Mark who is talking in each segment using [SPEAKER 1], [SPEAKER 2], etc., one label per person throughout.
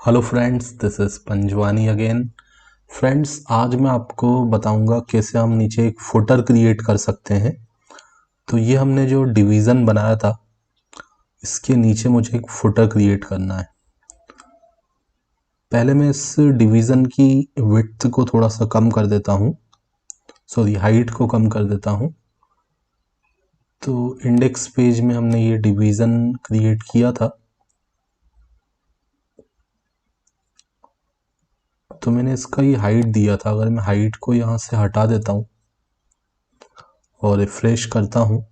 [SPEAKER 1] Hello friends, this is Panjwani again. Friends, आज मैं आपको बताऊंगा कैसे हम नीचे एक फुटर क्रिएट कर सकते हैं। तो ये हमने जो डिवीज़न बनाया था, इसके नीचे मुझे एक फुटर क्रिएट करना है। पहले मैं इस डिवीज़न की विड्थ को थोड़ा सा कम कर देता हूँ, सॉरी हाइट को कम कर देता हूँ। तो इंडेक्स पेज में हमने ये डिवीज़न क्रिएट किया था, तो मैंने इसका ये हाइट दिया था। अगर मैं हाइट को यहाँ से हटा देता हूँ और रिफ्रेश करता हूँ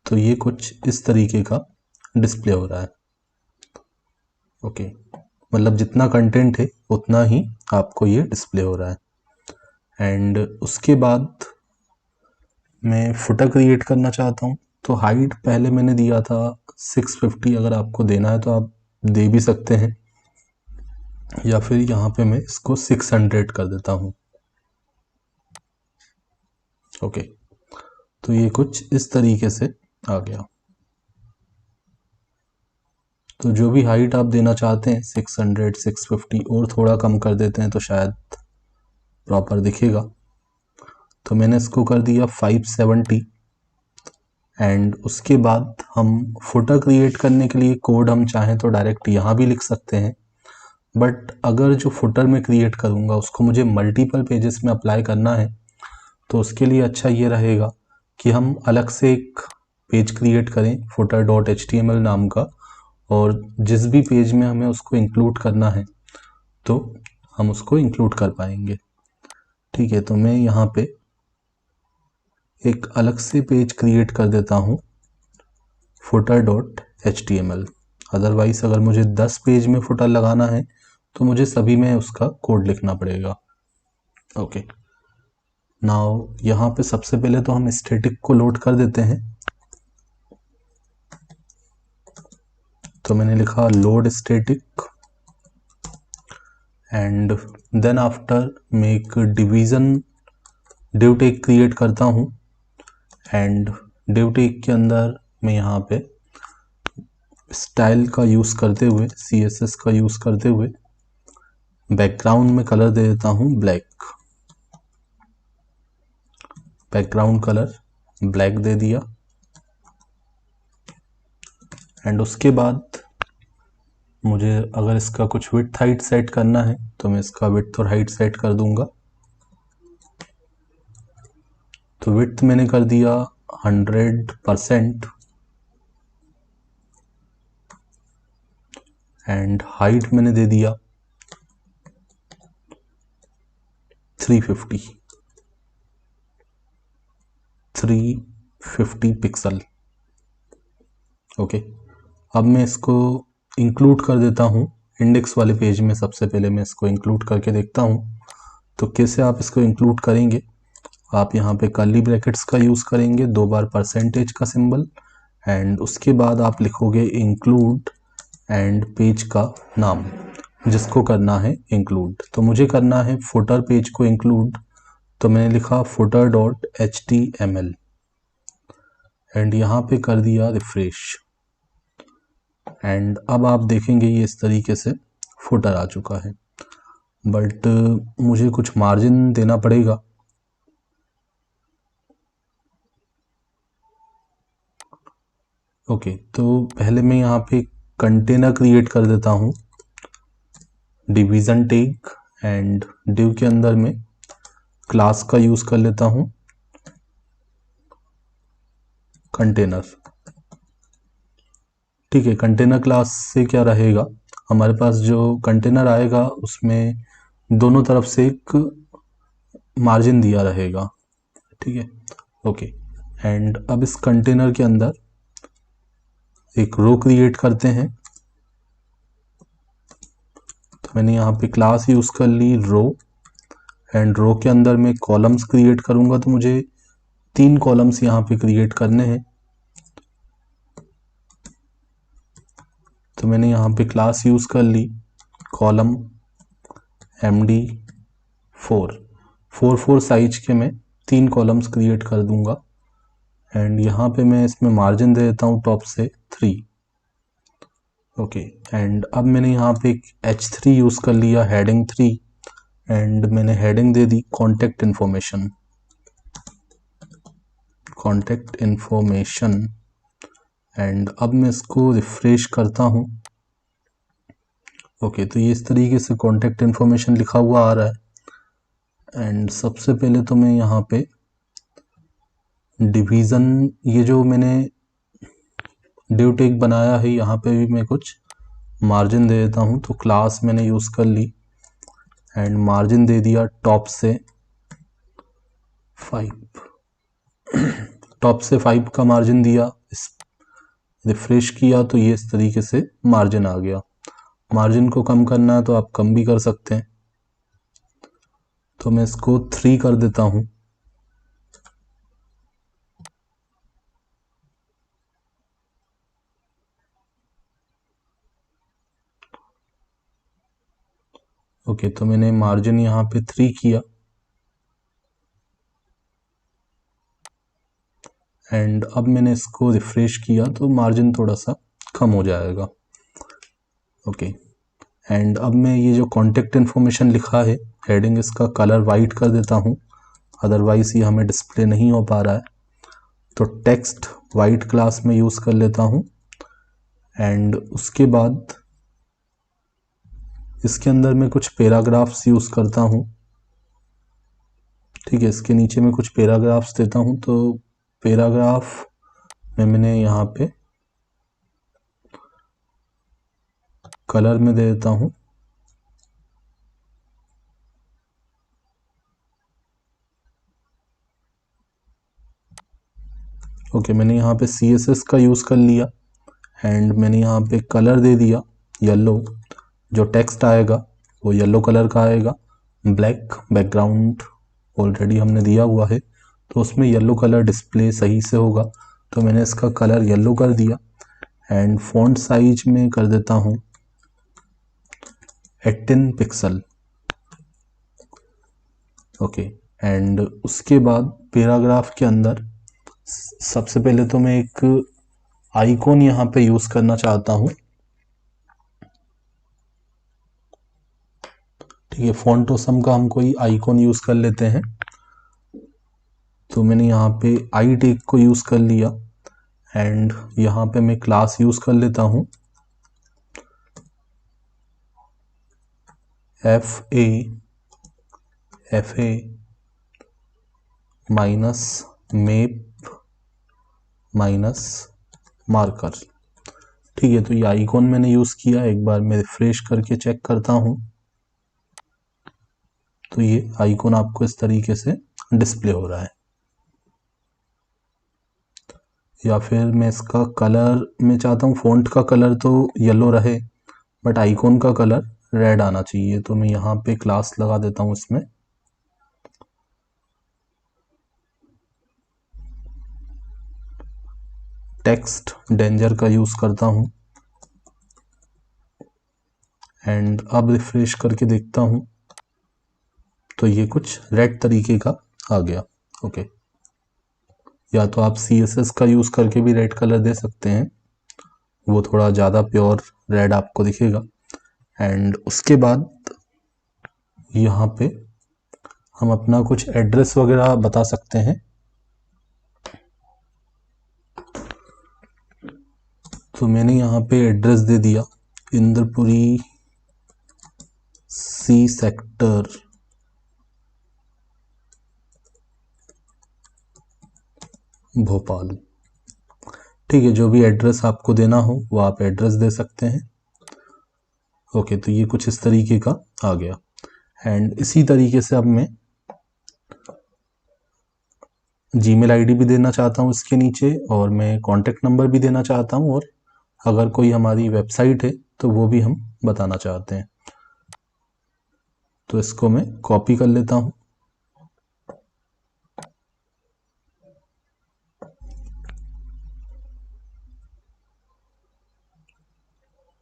[SPEAKER 1] तो ये कुछ इस तरीके का डिस्प्ले हो रहा है। ओके, मतलब जितना कंटेंट है उतना ही आपको ये डिस्प्ले हो रहा है। एंड उसके बाद मैं फुटर क्रिएट करना चाहता हूँ। तो हाइट पहले मैंने दिया था 650। अगर आपको देना है तो आप दे भी सकते हैं, या फिर यहाँ पे मैं इसको 600 कर देता हूँ। ओके, तो ये कुछ इस तरीके से आ गया। तो जो भी हाइट आप देना चाहते हैं 600, 650 और थोड़ा कम कर देते हैं तो शायद प्रॉपर दिखेगा। तो मैंने इसको कर दिया 570। एंड उसके बाद हम फुटर क्रिएट करने के लिए कोड हम चाहें तो डायरेक्ट यहाँ भी लिख सकते हैं, बट अगर जो फुटर में क्रिएट करूँगा उसको मुझे मल्टीपल पेजेस में अप्लाई करना है, तो उसके लिए अच्छा ये रहेगा कि हम अलग से एक पेज क्रिएट करें footer.html नाम का, और जिस भी पेज में हमें उसको इंक्लूड करना है तो हम उसको इंक्लूड कर पाएंगे। ठीक है, तो मैं यहाँ पे एक अलग से पेज क्रिएट कर देता हूँ footer.html। अदरवाइज अगर मुझे 10 पेज में फुटर लगाना है तो मुझे सभी में उसका कोड लिखना पड़ेगा। ओके, नाउ यहाँ पे सबसे पहले तो हम स्टैटिक को लोड कर देते हैं। तो मैंने लिखा load static, and then after मैं एक डिवीज़न डिव टैग क्रिएट करता हूँ। एंड डिव टैग के अंदर मैं यहाँ पे स्टाइल का यूज़ करते हुए, CSS का यूज़ करते हुए बैकग्राउंड में कलर दे देता हूँ ब्लैक। बैकग्राउंड कलर ब्लैक दे दिया। एंड उसके बाद मुझे अगर इसका कुछ विड्थ हाइट सेट करना है तो मैं इसका विड्थ और हाइट सेट कर दूंगा। तो विड्थ मैंने कर दिया 100% एंड हाइट मैंने दे दिया 350 पिक्सल। ओके, अब मैं इसको इंक्लूड कर देता हूँ इंडेक्स वाले पेज में। सबसे पहले मैं इसको इंक्लूड करके देखता हूँ। तो कैसे आप इसको इंक्लूड करेंगे, आप यहाँ पे कर्ली ब्रैकेट्स का यूज़ करेंगे, 2 बार परसेंटेज का सिंबल, एंड उसके बाद आप लिखोगे इंक्लूड एंड पेज का नाम जिसको करना है इंक्लूड। तो मुझे करना है फुटर पेज को इंक्लूड, तो मैंने लिखा footer.html एंड यहाँ पे कर दिया रिफ्रेश। एंड अब आप देखेंगे ये इस तरीके से फुटर आ चुका है, बट मुझे कुछ मार्जिन देना पड़ेगा। ओके, तो पहले मैं यहाँ पे कंटेनर क्रिएट कर देता हूँ, डिवीज़न टैग, एंड डिव के अंदर में क्लास का यूज़ कर लेता हूँ कंटेनर। ठीक है, कंटेनर क्लास से क्या रहेगा, हमारे पास जो कंटेनर आएगा उसमें दोनों तरफ से एक मार्जिन दिया रहेगा। ठीक है, ओके। एंड अब इस कंटेनर के अंदर एक रो क्रिएट करते हैं। तो मैंने यहाँ पे क्लास यूज़ कर ली रो, एंड रो के अंदर मैं कॉलम्स क्रिएट करूँगा। तो मुझे 3 कॉलम्स यहाँ पे क्रिएट करने हैं। तो मैंने यहाँ पे क्लास यूज़ कर ली कॉलम MD4, 4 साइज के मैं 3 कॉलम्स क्रिएट कर दूंगा। एंड यहाँ पे मैं इसमें मार्जिन दे देता हूँ टॉप से 3। ओके, एंड अब मैंने यहाँ पे एक H3 यूज़ कर लिया, हेडिंग 3, एंड मैंने heading they the contact information. And अब मैं इसको रिफ्रेश करता हूँ। ओके, तो ये इस तरीके से कॉन्टैक्ट इन्फॉर्मेशन लिखा हुआ आ रहा है। एंड सबसे पहले तो मैं यहाँ पे डिवीज़न, ये जो मैंने ड्यू टेक बनाया है, यहाँ पे भी मैं कुछ मार्जिन दे देता हूँ। तो क्लास मैंने यूज़ कर ली एंड मार्जिन दे दिया टॉप से 5, टॉप से 5 का मार्जिन दिया। इस रिफ्रेश किया तो ये इस तरीके से मार्जिन आ गया। मार्जिन को कम करना है तो आप कम भी कर सकते हैं, तो मैं इसको 3 कर देता हूँ। ओके, तो मैंने मार्जिन यहाँ पे 3 किया एंड अब मैंने इसको रिफ्रेश किया तो मार्जिन थोड़ा सा कम हो जाएगा। ओके, एंड अब मैं ये जो कॉन्टैक्ट इन्फॉर्मेशन लिखा है, हेडिंग, इसका कलर वाइट कर देता हूँ, अदरवाइज ये हमें डिस्प्ले नहीं हो पा रहा है। तो टेक्स्ट वाइट क्लास में यूज़ कर लेता हूँ एंड उसके बाद इसके अंदर मैं कुछ पैराग्राफ्स यूज़ करता हूँ। ठीक है, इसके नीचे मैं कुछ पैराग्राफ्स देता हूँ। तो पैराग्राफ में मैंने यहाँ पे कलर में दे देता हूँ। ओके, मैंने यहाँ पे CSS का यूज़ कर लिया एंड मैंने यहाँ पे कलर दे दिया येलो। जो टेक्स्ट आएगा वो येलो कलर का आएगा। ब्लैक बैकग्राउंड ऑलरेडी हमने दिया हुआ है, तो उसमें येलो कलर डिस्प्ले सही से होगा। तो मैंने इसका कलर येलो कर दिया एंड फॉन्ट साइज में कर देता हूँ 18 पिक्सल। ओके, एंड उसके बाद पैराग्राफ के अंदर सबसे पहले तो मैं एक आइकॉन यहाँ पे यूज़ करना चाहता हूँ। ठीक है, फॉन्ट ऑसम का हम कोई आइकॉन यूज़ कर लेते हैं। तो मैंने यहाँ पे आई टैग को यूज़ कर लिया एंड यहाँ पे मैं क्लास यूज़ कर लेता हूँ FA minus map minus marker. ठीक है, तो ये आइकॉन मैंने यूज़ किया। एक बार मैं रिफ्रेश करके चेक करता हूँ तो ये आइकॉन आपको इस तरीके से डिस्प्ले हो रहा है। या फिर मैं इसका कलर, मैं चाहता हूँ फ़ॉन्ट का कलर तो येलो रहे बट आइकॉन का कलर रेड आना चाहिए। तो मैं यहाँ पे क्लास लगा देता हूँ इसमें, टेक्स्ट डेंजर का यूज़ करता हूँ एंड अब रिफ्रेश करके देखता हूँ तो ये कुछ रेड तरीके का आ गया। ओके, या तो आप CSS का यूज़ करके भी रेड कलर दे सकते हैं, वो थोड़ा ज़्यादा प्योर रेड आपको दिखेगा। एंड उसके बाद यहाँ पे हम अपना कुछ एड्रेस वगैरह बता सकते हैं। तो मैंने यहाँ पे एड्रेस दे दिया इंद्रपुरी C सेक्टर भोपाल। ठीक है, जो भी एड्रेस आपको देना हो वो आप एड्रेस दे सकते हैं। ओके, तो ये कुछ इस तरीके का आ गया। एंड इसी तरीके से अब मैं जीमेल आईडी भी देना चाहता हूँ इसके नीचे, और मैं कॉन्टैक्ट नंबर भी देना चाहता हूँ, और अगर कोई हमारी वेबसाइट है तो वो भी हम बताना चाहते हैं। तो इसको मैं कॉपी कर लेता हूँ।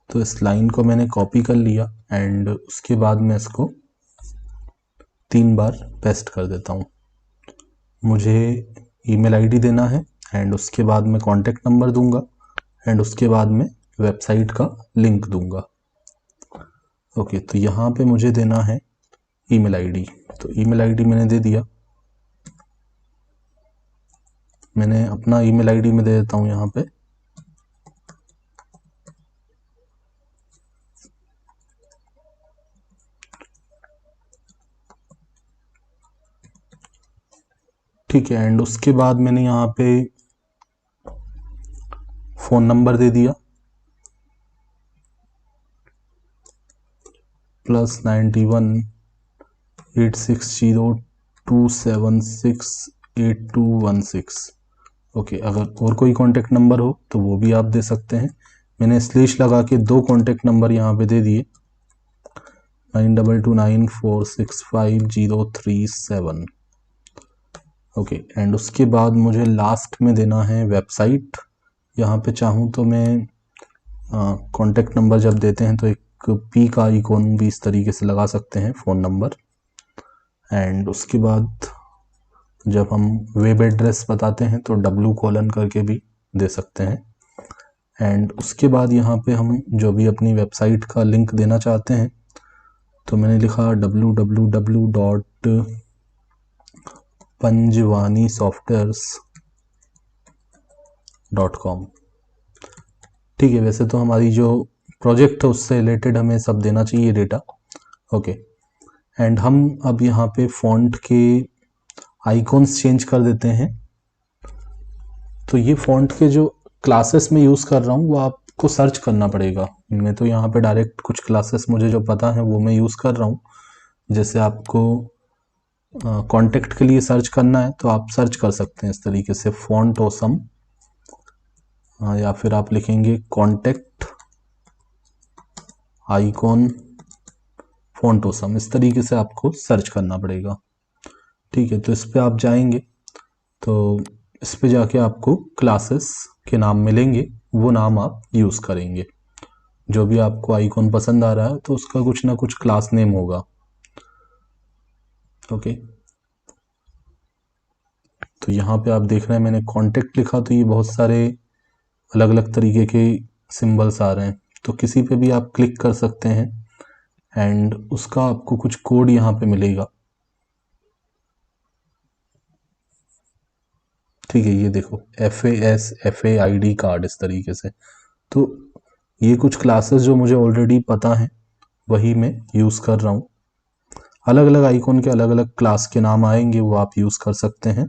[SPEAKER 1] तो इस लाइन को मैंने कॉपी कर लिया एंड उसके बाद मैं इसको 3 बार पेस्ट कर देता हूँ। मुझे ईमेल आईडी देना है एंड उसके बाद मैं कॉन्टैक्ट नंबर दूंगा एंड उसके बाद मैं वेबसाइट का लिंक दूंगा। ओके, तो यहाँ पे मुझे देना है ईमेल आईडी। तो ईमेल आईडी मैंने दे दिया। मैंने अपना ईमेल आईडी में दे देता हूँ यहाँ पे। ठीक है, एंड उसके बाद मैंने यहाँ पे फ़ोन नंबर दे दिया +91 8602768216। ओके, अगर और कोई कांटेक्ट नंबर हो तो वो भी आप दे सकते हैं। मैंने स्लैश लगा के 2 कांटेक्ट नंबर यहाँ पे दे दिए, 9229465037। ओके, एंड उसके बाद मुझे लास्ट में देना है वेबसाइट। यहाँ पे चाहूँ तो मैं कांटेक्ट नंबर जब देते हैं तो एक पी का आइकॉन भी इस तरीके से लगा सकते हैं, फ़ोन नंबर। एंड उसके बाद जब हम वेब एड्रेस बताते हैं तो W: करके भी दे सकते हैं। एंड उसके बाद यहाँ पे हम जो भी अपनी वेबसाइट का लिंक देना चाहते हैं, तो मैंने लिखा www.panjwanisoftwares.com। ठीक है, वैसे तो हमारी जो प्रोजेक्ट है उससे रिलेटेड हमें सब देना चाहिए डेटा। ओके, एंड हम अब यहाँ पे फ़ॉन्ट के आइकॉन्स चेंज कर देते हैं। तो ये फ़ॉन्ट के जो क्लासेस में यूज़ कर रहा हूँ वो आपको सर्च करना पड़ेगा। मैं तो यहाँ पे डायरेक्ट कुछ क्लासेस मुझे जो पता है वो मैं यूज़ कर रहा हूँ। जैसे आपको कॉन्टेक्ट के लिए सर्च करना है तो आप सर्च कर सकते हैं इस तरीके से, फ़ॉन्ट ऑसम, या फिर आप लिखेंगे कॉन्टेक्ट आइकॉन फ़ॉन्ट ऑसम। इस तरीके से आपको सर्च करना पड़ेगा। ठीक है, तो इस पे आप जाएंगे तो इस पे जाके आपको क्लासेस के नाम मिलेंगे, वो नाम आप यूज़ करेंगे। जो भी आपको आइकॉन पसंद आ रहा है तो उसका कुछ ना कुछ क्लास नेम होगा। ओके, तो यहाँ पे आप देख रहे हैं मैंने कॉन्टेक्ट लिखा तो ये बहुत सारे अलग अलग तरीके के सिंबल्स आ रहे हैं। तो किसी पे भी आप क्लिक कर सकते हैं एंड उसका आपको कुछ कोड यहाँ पे मिलेगा। ठीक है, ये देखो FASFAID कार्ड, इस तरीके से। तो ये कुछ क्लासेस जो मुझे ऑलरेडी पता है वही मैं यूज़ कर रहा हूँ। अलग अलग आइकॉन के अलग अलग क्लास के नाम आएंगे, वो आप यूज़ कर सकते हैं।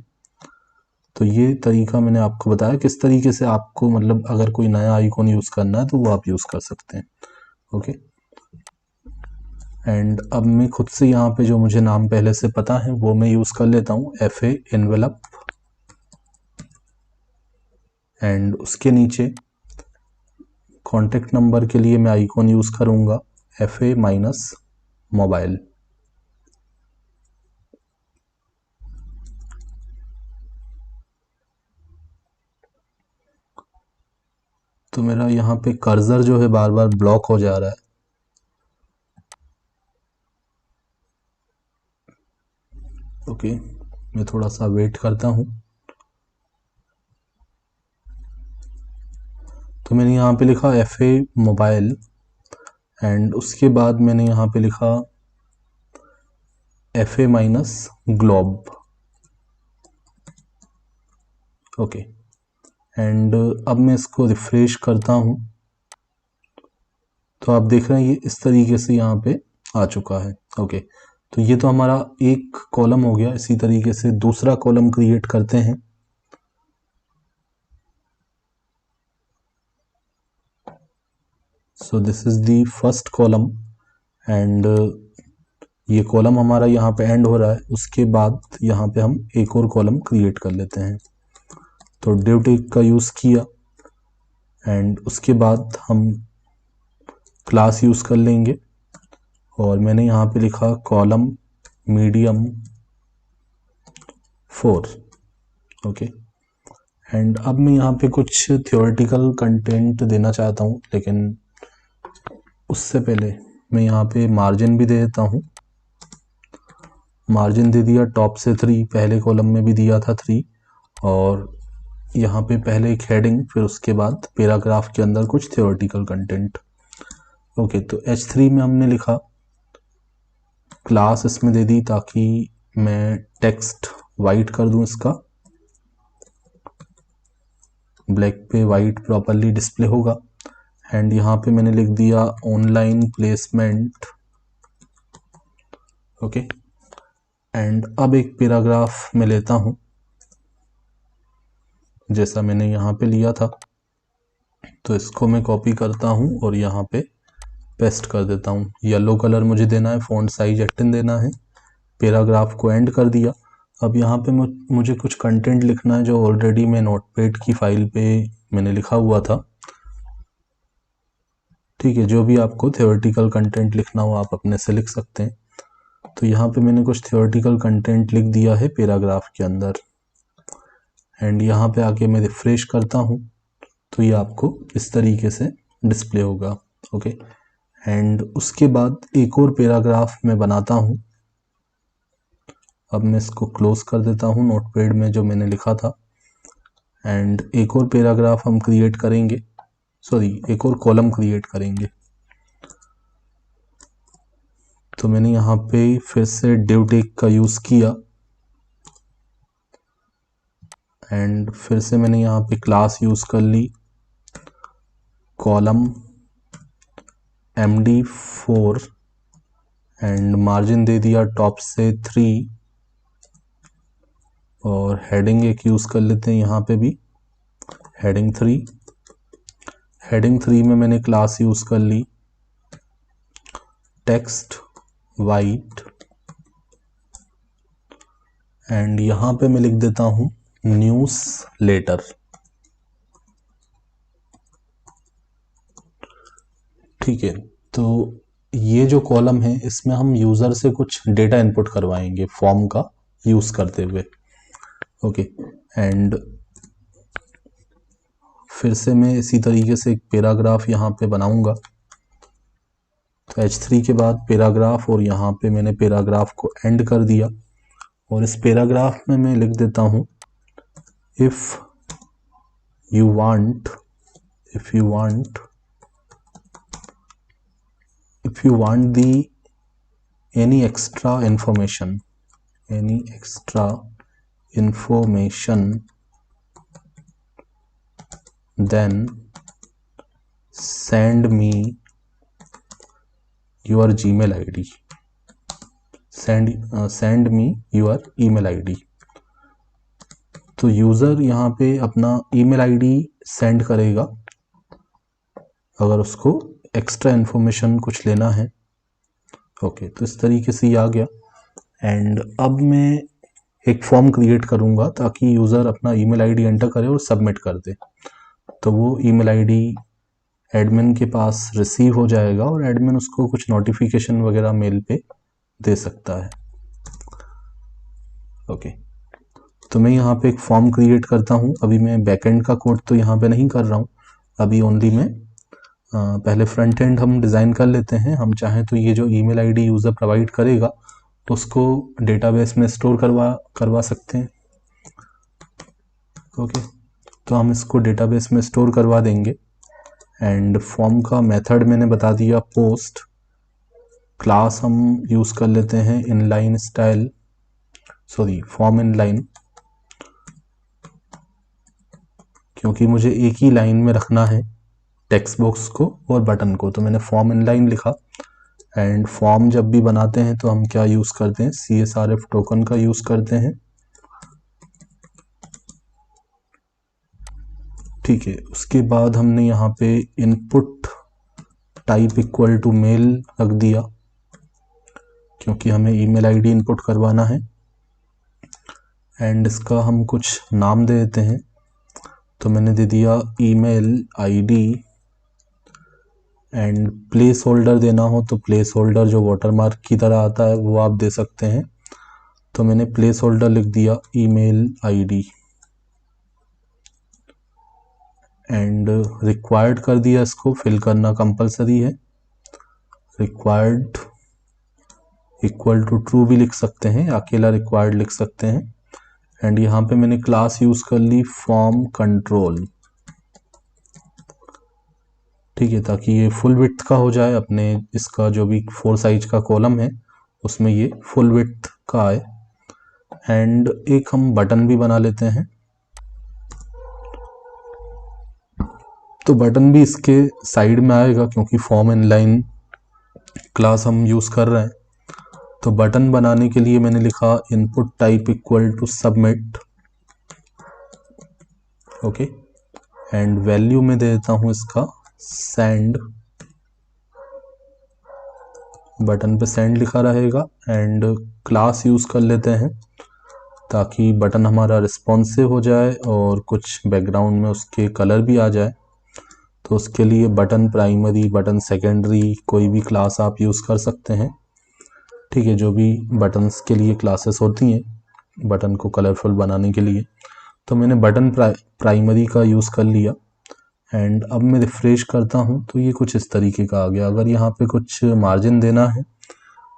[SPEAKER 1] तो ये तरीका मैंने आपको बताया किस तरीके से आपको, मतलब अगर कोई नया आइकॉन यूज़ करना है तो वो आप यूज़ कर सकते हैं। ओके, एंड अब मैं खुद से यहाँ पे जो मुझे नाम पहले से पता है वो मैं यूज़ कर लेता हूँ, FA एनवेलप। एंड उसके नीचे कॉन्टेक्ट नंबर के लिए मैं आइकॉन यूज़ करूँगा FA-मोबाइल। तो मेरा यहाँ पे कर्सर जो है बार बार ब्लॉक हो जा रहा है। ओके, मैं थोड़ा सा वेट करता हूँ। तो मैंने यहाँ पे लिखा FA मोबाइल एंड उसके बाद मैंने यहाँ पे लिखा FA-ग्लोब। ओके, एंड अब मैं इसको रिफ्रेश करता हूँ तो आप देख रहे हैं ये इस तरीके से यहाँ पे आ चुका है। ओके, तो ये तो हमारा एक कॉलम हो गया। इसी तरीके से दूसरा कॉलम क्रिएट करते हैं। So this is the first column and ये कॉलम हमारा यहाँ पे एंड हो रहा है। उसके बाद यहाँ पे हम एक और कॉलम क्रिएट कर लेते हैं। तो डिव टैग का यूज़ किया एंड उसके बाद हम क्लास यूज़ कर लेंगे और मैंने यहाँ पे लिखा कॉलम मीडियम 4। ओके, एंड अब मैं यहाँ पे कुछ थियोरेटिकल कंटेंट देना चाहता हूँ, लेकिन उससे पहले मैं यहाँ पे मार्जिन भी दे देता हूँ। मार्जिन दे दिया टॉप से 3, पहले कॉलम में भी दिया था 3 और यहाँ पे पहले एक हेडिंग, फिर उसके बाद पैराग्राफ के अंदर कुछ थ्योरेटिकल कंटेंट। ओके, तो H3 में हमने लिखा, क्लास इसमें दे दी ताकि मैं टेक्स्ट वाइट कर दूं, इसका ब्लैक पे वाइट प्रॉपरली डिस्प्ले होगा। एंड यहाँ पे मैंने लिख दिया ऑनलाइन प्लेसमेंट। ओके, एंड अब एक पैराग्राफ में लेता हूँ जैसा मैंने यहाँ पे लिया था, तो इसको मैं कॉपी करता हूँ और यहाँ पे पेस्ट कर देता हूँ। येलो कलर मुझे देना है, फ़ॉन्ट साइज 18 देना है। पैराग्राफ को एंड कर दिया। अब यहाँ पे मुझे कुछ कंटेंट लिखना है जो ऑलरेडी मैं नोटपैड की फाइल पे मैंने लिखा हुआ था। ठीक है, जो भी आपको थ्योरेटिकल कंटेंट लिखना हो आप अपने से लिख सकते हैं। तो यहाँ पे मैंने कुछ थ्योरेटिकल कंटेंट लिख दिया है पैराग्राफ के अंदर। एंड यहाँ पे आके मैं रिफ्रेश करता हूँ तो ये आपको इस तरीके से डिस्प्ले होगा। ओके, एंड उसके बाद एक और पैराग्राफ मैं बनाता हूँ। अब मैं इसको क्लोज कर देता हूँ नोटपैड में जो मैंने लिखा था। एंड एक और पैराग्राफ हम क्रिएट करेंगे, एक और कॉलम क्रिएट करेंगे। तो मैंने यहाँ पे फिर से div tag का यूज़ किया एंड फिर से मैंने यहाँ पे क्लास यूज़ कर ली, column MD4 and margin they दिया टॉप से 3 और हेडिंग एक यूज़ कर लेते हैं यहाँ पे भी, हेडिंग 3। हेडिंग 3 में मैंने क्लास यूज़ कर ली टेक्स्ट वाइट एंड यहाँ पे मैं लिख देता हूँ न्यूज़ लेटर। ठीक है, तो ये जो कॉलम है इसमें हम यूज़र से कुछ डेटा इनपुट करवाएंगे फॉर्म का यूज़ करते हुए। ओके, एंड फिर से मैं इसी तरीके से एक पैराग्राफ यहाँ पे बनाऊंगा। तो H3 के बाद पैराग्राफ और यहाँ पे मैंने पैराग्राफ को एंड कर दिया और इस पैराग्राफ में मैं लिख देता हूँ if you want the any extra information then send me your Gmail ID. send me your email ID. तो यूज़र यहाँ पे अपना ईमेल आईडी सेंड करेगा अगर उसको एक्स्ट्रा इन्फॉर्मेशन कुछ लेना है। ओके, तो इस तरीके से ये आ गया। एंड अब मैं एक फॉर्म क्रिएट करूँगा ताकि यूज़र अपना ईमेल आईडी एंटर करे और सबमिट कर दे। तो वो ईमेल आईडी एडमिन के पास रिसीव हो जाएगा और एडमिन उसको कुछ नोटिफिकेशन वगैरह मेल पे दे सकता है। ओके, तो मैं यहाँ पे एक फॉर्म क्रिएट करता हूँ। अभी मैं बैकएंड का कोड तो यहाँ पे नहीं कर रहा हूँ, अभी ओनली मैं पहले फ्रंट एंड हम डिज़ाइन कर लेते हैं। हम चाहें तो ये जो ईमेल आईडी यूज़र प्रोवाइड करेगा उसको डेटाबेस में स्टोर करवा सकते हैं। ओके, तो हम इसको डेटाबेस में स्टोर करवा देंगे। एंड फॉर्म का मेथड मैंने बता दिया पोस्ट। क्लास हम यूज़ कर लेते हैं इनलाइन स्टाइल, फॉर्म इनलाइन, क्योंकि मुझे एक ही लाइन में रखना है टेक्स्ट बॉक्स को और बटन को। तो मैंने फॉर्म इनलाइन लिखा। एंड फॉर्म जब भी बनाते हैं तो हम क्या यूज़ करते हैं, CSRF टोकन का यूज़ करते हैं। ठीक है, उसके बाद हमने यहाँ पे input type equal to mail रख दिया क्योंकि हमें ईमेल आईडी इनपुट करवाना है। एंड इसका हम कुछ नाम दे देते हैं। तो मैंने दे दिया email ID and place holder देना हो तो प्लेस होल्डर जो वाटरमार्क की तरह आता है वो आप दे सकते हैं। तो मैंने प्लेस होल्डर लिख दिया ईमेल आईडी एंड रिक्वायर्ड कर दिया, इसको फिल करना कंपलसरी है। रिक्वायर्ड इक्वल टू ट्रू भी लिख सकते हैं, अकेला रिक्वायर्ड लिख सकते हैं। एंड यहाँ पे मैंने क्लास यूज कर ली फॉर्म कंट्रोल, ठीक है, ताकि ये फुल विड्थ का हो जाए। अपने इसका जो भी 4 साइज का कॉलम है उसमें ये फुल विड्थ का आए। एंड एक हम बटन भी बना लेते हैं, तो बटन भी इसके साइड में आएगा क्योंकि फॉर्म इनलाइन क्लास हम यूज कर रहे हैं। तो बटन बनाने के लिए मैंने लिखा input type equal to submit, okay, and value में दे देता हूं इसका सेंड, बटन पे सेंड लिखा रहेगा। एंड क्लास यूज कर लेते हैं ताकि बटन हमारा रिस्पॉन्सिव हो जाए और कुछ बैकग्राउंड में उसके कलर भी आ जाए। तो उसके लिए बटन प्राइमरी, बटन सेकेंडरी, कोई भी क्लास आप यूज़ कर सकते हैं, ठीक है, जो भी बटन्स के लिए क्लासेस होती हैं बटन को कलरफुल बनाने के लिए। तो मैंने बटन प्राइमरी का यूज़ कर लिया। एंड अब मैं रिफ्रेश करता हूँ तो ये कुछ इस तरीके का आ गया। अगर यहाँ पे कुछ मार्जिन देना है,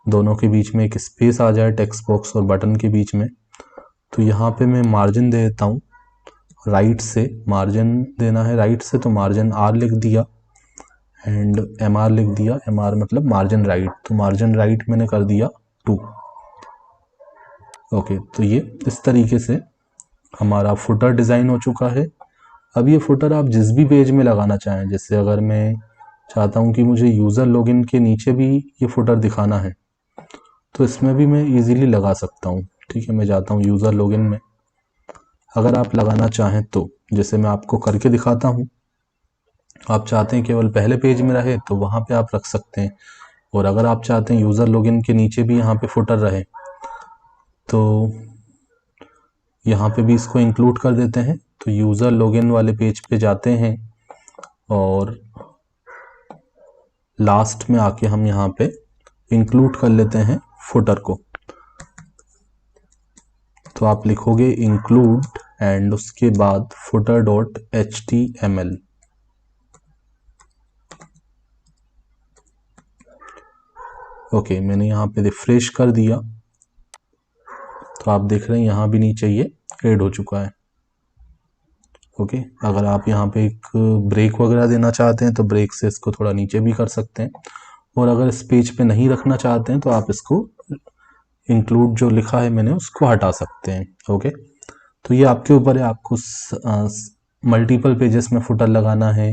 [SPEAKER 1] दोनों के बीच में एक स्पेस आ जाए टेक्स्ट बॉक्स और बटन के बीच में, तो यहाँ पे मैं मार्जिन दे देता हूँ। राइट से मार्जिन देना है, राइट से तो मार्जिन आर लिख दिया एंड एम आर लिख दिया। एम आर मतलब मार्जिन राइट, तो मार्जिन राइट मैंने कर दिया 2। ओके, तो ये इस तरीके से हमारा फुटर डिज़ाइन हो चुका है। अब ये फुटर आप जिस भी पेज में लगाना चाहें, जैसे अगर मैं चाहता हूँ कि मुझे यूज़र लॉगिन के नीचे भी ये फुटर दिखाना है तो इसमें भी मैं इजीली लगा सकता हूँ, ठीक है। मैं जाता हूँ यूज़र लॉगिन में, अगर आप लगाना चाहें तो जैसे मैं आपको करके दिखाता हूँ। आप चाहते हैं केवल पहले पेज में रहे तो वहाँ पे आप रख सकते हैं, और अगर आप चाहते हैं यूज़र लॉगिन के नीचे भी यहाँ पे फुटर रहे तो यहाँ पे भी इसको इंक्लूड कर देते हैं। तो यूज़र लॉगिन वाले पेज पे जाते हैं और लास्ट में आके हम यहाँ पे इंक्लूड कर लेते हैं फुटर को। तो आप लिखोगे इंक्लूड एंड उसके बाद फुटर डॉट HTML, ओके, मैंने यहाँ पे रिफ्रेश कर दिया तो आप देख रहे हैं यहाँ भी नीचे ये ऐड हो चुका है। ओके, अगर आप यहाँ पे एक ब्रेक वगैरह देना चाहते हैं तो ब्रेक से इसको थोड़ा नीचे भी कर सकते हैं, और अगर इस पेज पे नहीं रखना चाहते हैं तो आप इसको इंक्लूड जो लिखा है मैंने उसको हटा सकते हैं। ओके, तो ये आपके ऊपर है, आपको मल्टीपल पेजेस में फुटर लगाना है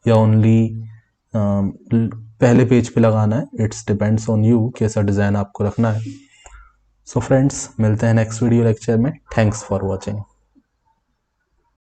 [SPEAKER 1] या ओनली पहले पेज पे लगाना है। इट्स डिपेंड्स ऑन यू कैसा डिज़ाइन आपको रखना है। सो फ्रेंड्स, मिलते हैं नेक्स्ट वीडियो लेक्चर में। Thanks for watching.